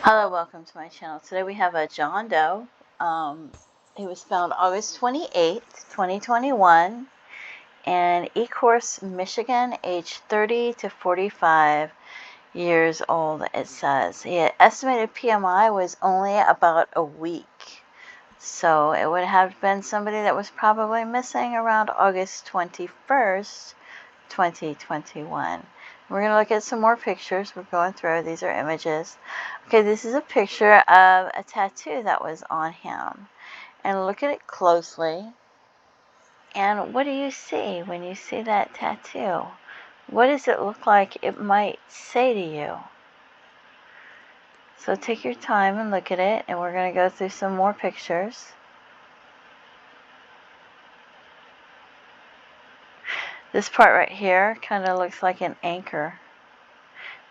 Hello, welcome to my channel. Today we have a John Doe. He was found August 28th, 2021 in Ecorse, Michigan, age 30 to 45 years old, it says. His estimated PMI was only about a week. So it would have been somebody that was probably missing around August 21st, 2021. We're going to look at some more pictures. We're going through. These are images. Okay, this is a picture of a tattoo that was on him. And look at it closely. And what do you see when you see that tattoo? What does it look like it might say to you? So take your time and look at it, and we're going to go through some more pictures. This part right here kind of looks like an anchor.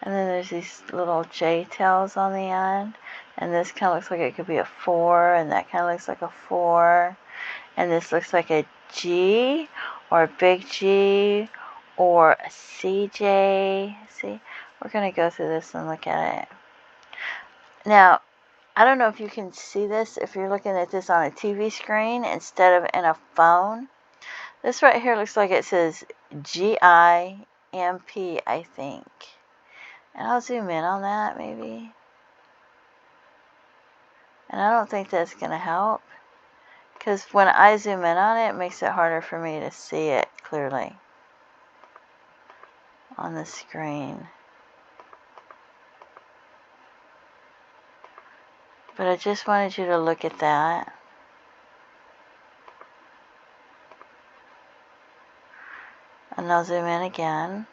And then there's these little J tails on the end. And this kind of looks like it could be a 4, and that kind of looks like a 4. And this looks like a G, or a big G, or a CJ. See, we're going to go through this and look at it. Now, I don't know if you can see this if you're looking at this on a TV screen instead of in a phone. This right here looks like it says GIMP, I think. And I'll zoom in on that maybe. And I don't think that's going to help, because when I zoom in on it, it makes it harder for me to see it clearly on the screen. But I just wanted you to look at that. And I'll zoom in again.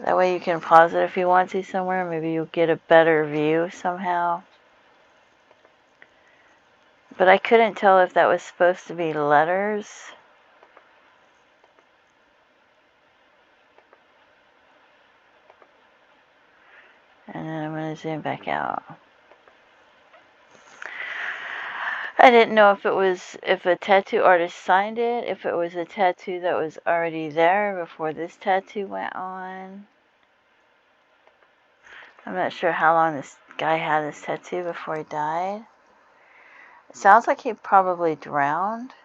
That way you can pause it if you want to somewhere. Maybe you'll get a better view somehow. But I couldn't tell if that was supposed to be letters. And then I'm going to zoom back out. I didn't know if a tattoo artist signed it, if it was a tattoo that was already there before this tattoo went on. I'm not sure how long this guy had this tattoo before he died. It sounds like he probably drowned.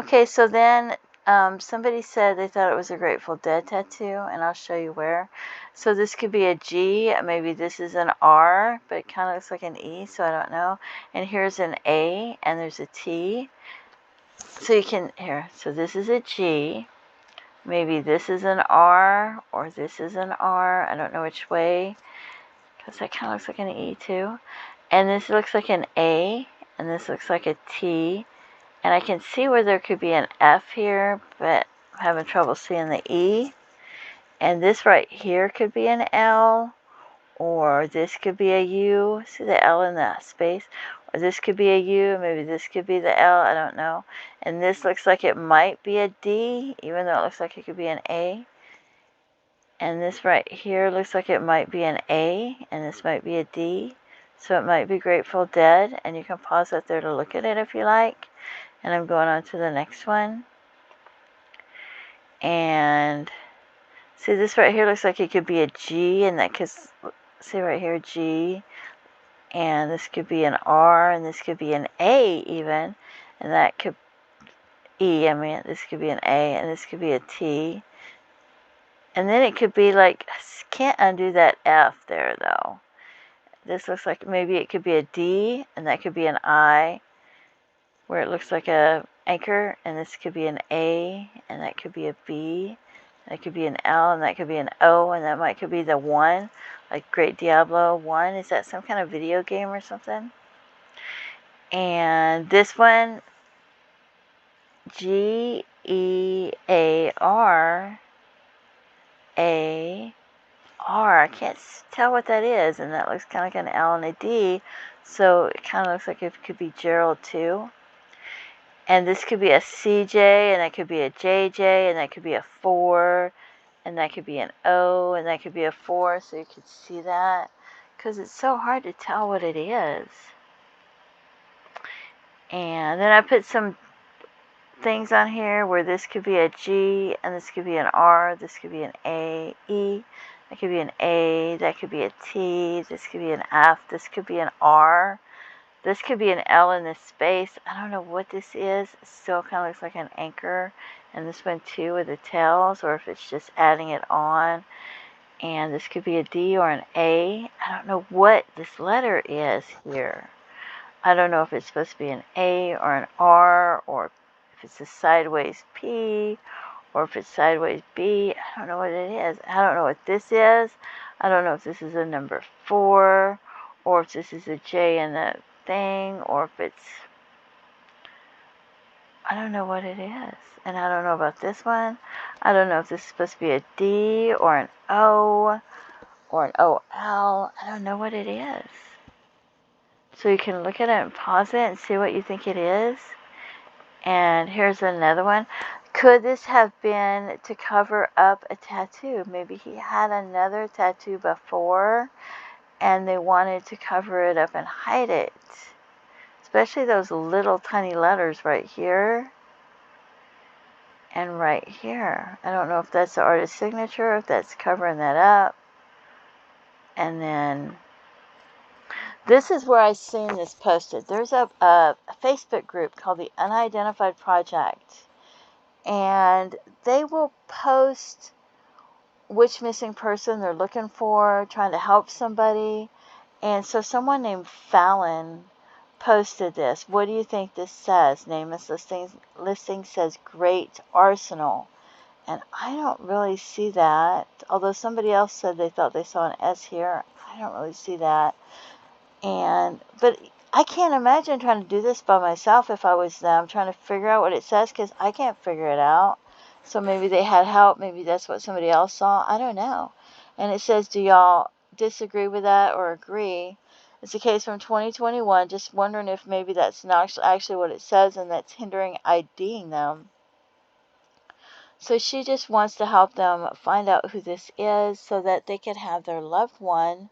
Okay, so then somebody said they thought it was a Grateful Dead tattoo, and I'll show you where. So this could be a G, maybe this is an R, but it kind of looks like an E, so I don't know. And here's an A, and there's a T. So you can, here, so this is a G. Maybe this is an R, or this is an R. I don't know which way, because that kind of looks like an E too. And this looks like an A, and this looks like a T. And I can see where there could be an F here, but I'm having trouble seeing the E. And this right here could be an L, or this could be a U. See the L in the space? Or this could be a U, maybe this could be the L, I don't know. And this looks like it might be a D, even though it looks like it could be an A. And this right here looks like it might be an A, and this might be a D. So it might be Grateful Dead, and you can pause that there to look at it if you like. And I'm going on to the next one. And see, this right here looks like it could be a G, and that could, see right here, G. And this could be an R, and this could be an A even. And that could, E, I mean, this could be an A, and this could be a T. And then it could be like, can't undo that F there though. This looks like maybe it could be a D, and that could be an I, where it looks like a anchor, and this could be an A, and that could be a B, that could be an L, and that could be an O, and that might could be the 1, like Great Diablo 1. Is that some kind of video game or something? And this one, G-E-A-R, A-R, I can't tell what that is, and that looks kind of like an L and a D, so it kind of looks like it could be Gerald too. And this could be a CJ, and that could be a JJ, and that could be a 4, and that could be an O, and that could be a 4, so you could see that, because it's so hard to tell what it is. And then I put some things on here where this could be a G and this could be an R, this could be an A, E, that could be an A, that could be a T, this could be an F, this could be an R, this could be an L in this space. I don't know what this is. It still kind of looks like an anchor. And this one too with the tails, or if it's just adding it on. And this could be a D or an A. I don't know what this letter is here. I don't know if it's supposed to be an A or an R, or if it's a sideways P, or if it's sideways B. I don't know what it is. I don't know what this is. I don't know if this is a number 4, or if this is a J in the thing, or if it's, I don't know what it is. And I don't know about this one. I don't know if this is supposed to be a D or an O or an OL. I don't know what it is. So you can look at it and pause it and see what you think it is. And here's another one. Could this have been to cover up a tattoo? Maybe he had another tattoo before and they wanted to cover it up and hide it. Especially those little tiny letters right here and right here. I don't know if that's the artist's signature, if that's covering that up. And then this is where I seen this posted. There's a Facebook group called the Unidentified Project. And they will post which missing person they're looking for, trying to help somebody. And so someone named Fallon posted this. What do you think this says? Nameless listing says Great Arsenal. And I don't really see that. Although somebody else said they thought they saw an S here. I don't really see that. But I can't imagine trying to do this by myself if I was them, trying to figure out what it says, because I can't figure it out. So maybe they had help. Maybe that's what somebody else saw. I don't know. And it says, do y'all disagree with that or agree? It's a case from 2021. Just wondering if maybe that's not actually what it says and that's hindering IDing them. So she just wants to help them find out who this is so that they can have their loved one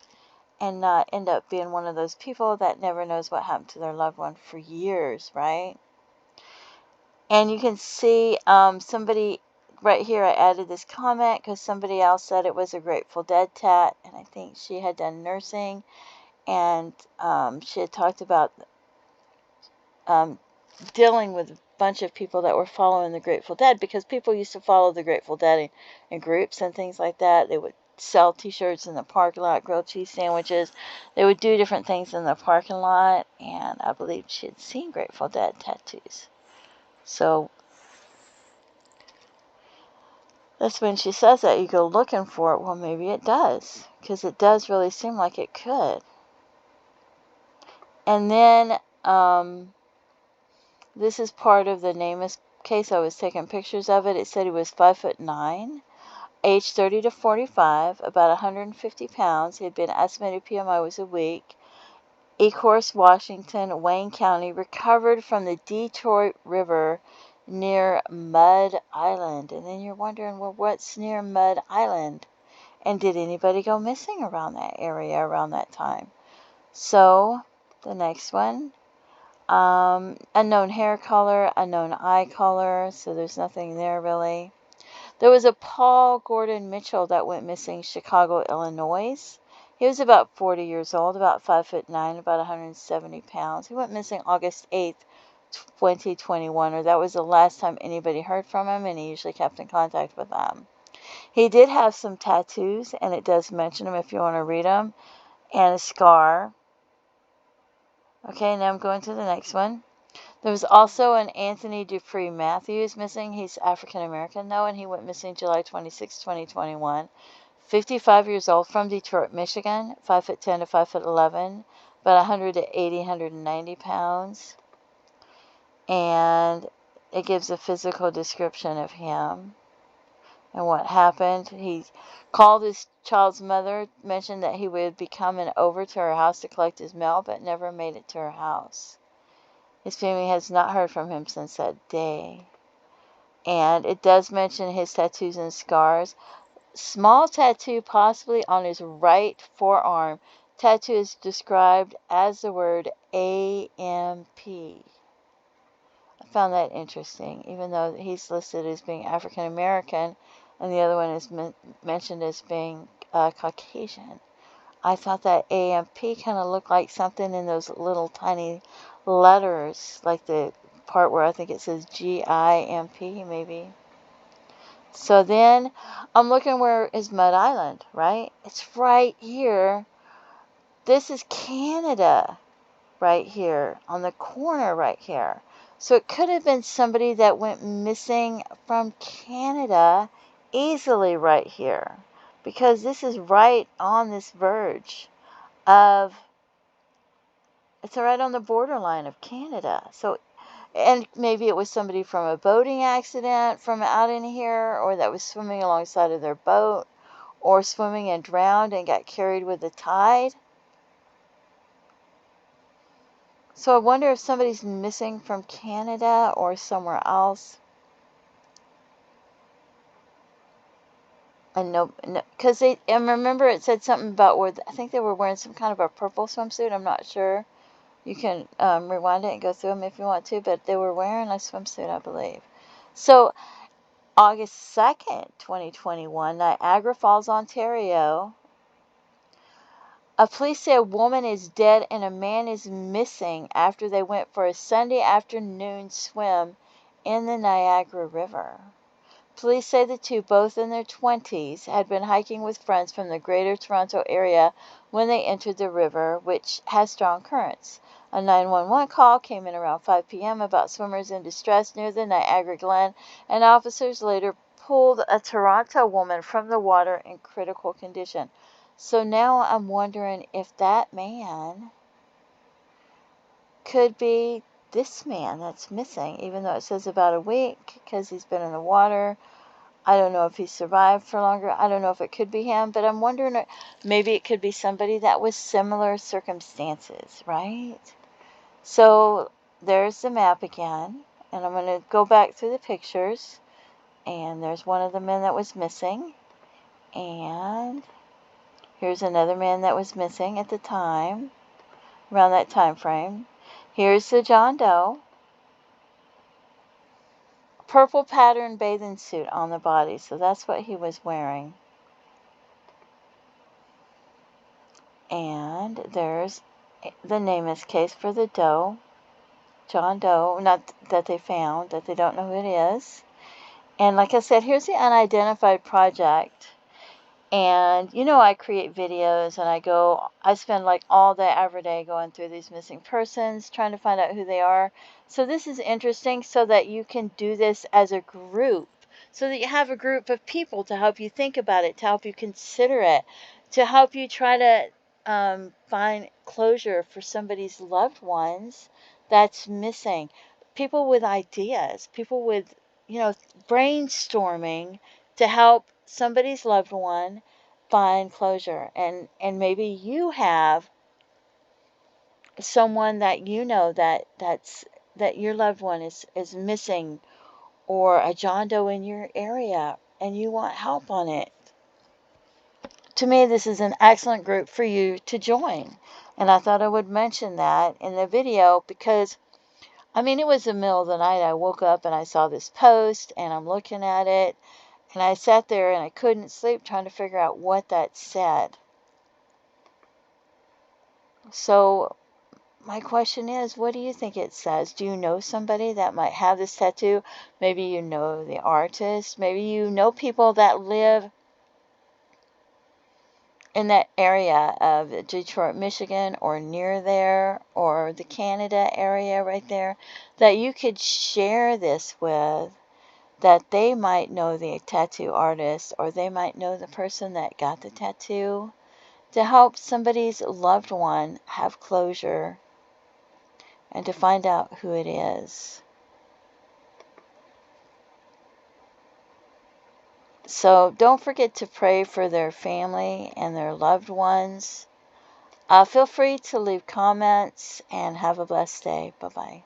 and not end up being one of those people that never knows what happened to their loved one for years, right? And you can see somebody right here, I added this comment because somebody else said it was a Grateful Dead tat, and I think she had done nursing, and she had talked about dealing with a bunch of people that were following the Grateful Dead, because people used to follow the Grateful Dead in groups and things like that. They would sell t-shirts in the parking lot, grilled cheese sandwiches. They would do different things in the parking lot, and I believe she had seen Grateful Dead tattoos. So that's when she says that, you go looking for it. Well, maybe it does, because it does really seem like it could. And then this is part of the Namus case. I was taking pictures of it. It said he was 5'9", age 30 to 45, about 150 pounds. He had been estimated PMI was a week. Ecorse, Washington, Wayne County, recovered from the Detroit River near Mud Island. And then you're wondering, well, what's near Mud Island? And did anybody go missing around that area around that time? So, the next one. Unknown hair color, unknown eye color, so there's nothing there really. There was a Paul Gordon Mitchell that went missing, Chicago, Illinois. He was about 40 years old, about 5'9", about 170 pounds. He went missing August 8th, 2021, or that was the last time anybody heard from him, and he usually kept in contact with them. He did have some tattoos, and it does mention them if you want to read them, and a scar. Okay, now I'm going to the next one. There was also an Anthony Dupree Matthews missing. He's African American though, and he went missing July 26, 2021. 55 years old, from Detroit, Michigan, 5'10" to 5'11", about 180, 190 pounds. And it gives a physical description of him and what happened. He called his child's mother, mentioned that he would be coming over to her house to collect his mail, but never made it to her house. His family has not heard from him since that day. And it does mention his tattoos and scars. Small tattoo possibly on his right forearm. Tattoo is described as the word AMP. I found that interesting, even though he's listed as being African American and the other one is mentioned as being Caucasian. I thought that AMP kind of looked like something in those little tiny letters, like the part where I think it says GIMP, maybe. So then I'm looking, where is Mud Island, right? It's right here. This is Canada right here on the corner right here. So it could have been somebody that went missing from Canada easily right here, because this is right on this verge of, it's right on the borderline of Canada. So, and maybe it was somebody from a boating accident from out in here, or that was swimming alongside of their boat, or swimming and drowned and got carried with the tide. So I wonder if somebody's missing from Canada or somewhere else. And no, because and remember it said something about where I think they were wearing some kind of a purple swimsuit. I'm not sure. You can rewind it and go through them if you want to, but they were wearing a swimsuit, I believe. So August 2nd, 2021, Niagara Falls, Ontario. Police say a woman is dead and a man is missing after they went for a Sunday afternoon swim in the Niagara River. Police say the two, both in their 20s, had been hiking with friends from the Greater Toronto area when they entered the river, which has strong currents. A 911 call came in around 5 p.m. about swimmers in distress near the Niagara Glen, and officers later pulled a Toronto woman from the water in critical condition. So now I'm wondering if that man could be this man that's missing, even though it says about a week, because he's been in the water. I don't know if he survived for longer. I don't know if it could be him, but I'm wondering, maybe it could be somebody that was similar circumstances, right? So there's the map again, and I'm going to go back through the pictures, and there's one of the men that was missing, and here's another man that was missing at the time, around that time frame. Here's the John Doe. Purple pattern bathing suit on the body, so that's what he was wearing. And there's the Namus case for the Doe, John Doe, not that they found, that they don't know who it is. And like I said, here's the unidentified project. And you know, I create videos and I spend like all day every day going through these missing persons, trying to find out who they are. So this is interesting, so that you can do this as a group, so that you have a group of people to help you think about it, to help you consider it, to help you try to find closure for somebody's loved ones that's missing. People with ideas, people with, brainstorming to help somebody's loved one find closure. And maybe you have someone that you know that your loved one is missing, or a John Doe in your area, and you want help on it. To me, this is an excellent group for you to join. And I thought I would mention that in the video, because it was the middle of the night. I woke up and I saw this post, and I'm looking at it, and I sat there and I couldn't sleep trying to figure out what that said. So my question is, what do you think it says? Do you know somebody that might have this tattoo? Maybe you know the artist. Maybe you know people that live in that area of Detroit, Michigan, or near there, or the Canada area right there, that you could share this with, that they might know the tattoo artist, or they might know the person that got the tattoo, to help somebody's loved one have closure and to find out who it is. So don't forget to pray for their family and their loved ones. Feel free to leave comments, and have a blessed day. Bye-bye.